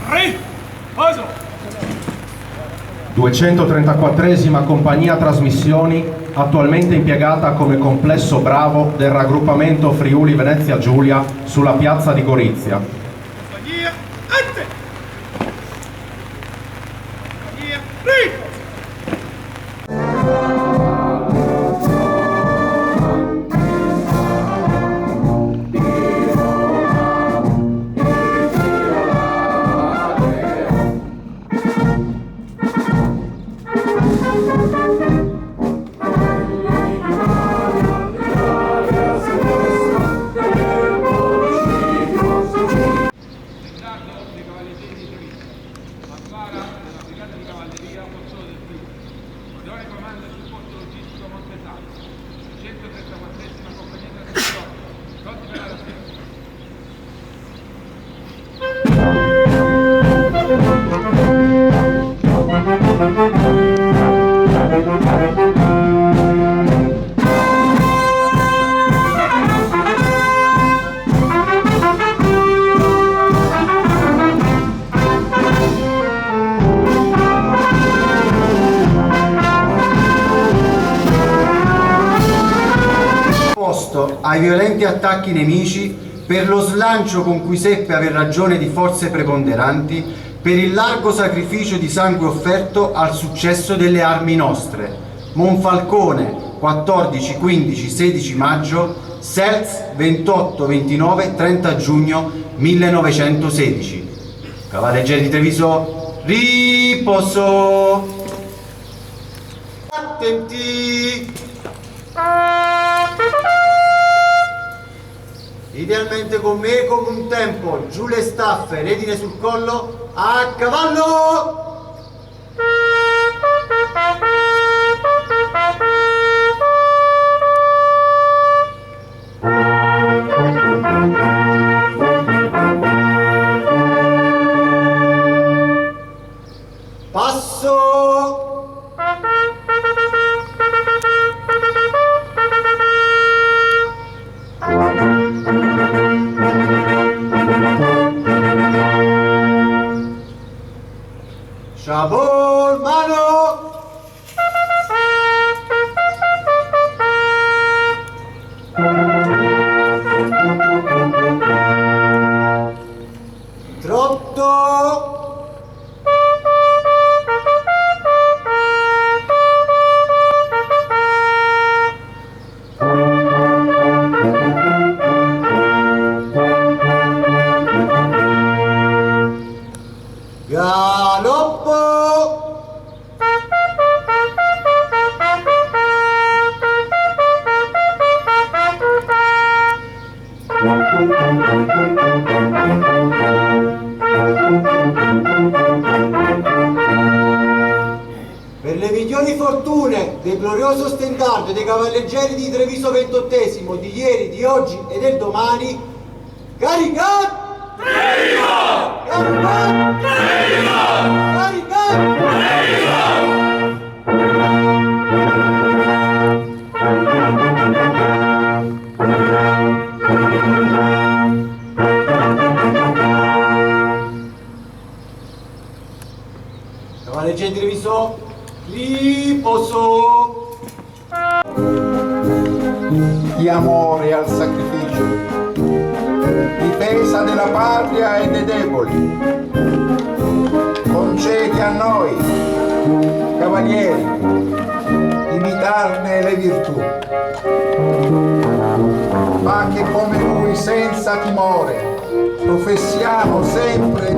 Riposo! 234esima compagnia trasmissioni, attualmente impiegata come complesso Bravo del raggruppamento Friuli Venezia Giulia sulla piazza di Gorizia. Compagnia, ante! Compagnia, riposo! Cavalleggeri di Treviso, Fanfara della Brigata di Cavalleria Pozzuolo del Friuli, Comando e Supporti logistico Monfalcone, 134esima compagnia trasmissione, pronti per la rassegna. Ai violenti attacchi nemici, per lo slancio con cui seppe aver ragione di forze preponderanti, per il largo sacrificio di sangue offerto al successo delle armi nostre. Monfalcone, 14, 15, 16 maggio, Selz, 28, 29, 30 giugno 1916. Cavalleggeri di Treviso, riposo! Attenti! Idealmente con me come un tempo, giù le staffe, redine sul collo, a cavallo! Passo! Sciabol, mano! Trotto! Galoppo! Per le migliori fortune del glorioso stendardo dei Cavalleggeri di Treviso 28esimo di ieri, di oggi e del domani, caricat! Treviso! Caricat! Treviso! Caricat! Treviso! Cavalleggeri di Treviso, riposo! Di amore al sacrificio, difesa della patria e dei deboli. Concedi a noi, cavalieri, imitarne le virtù, ma che come lui senza timore professiamo sempre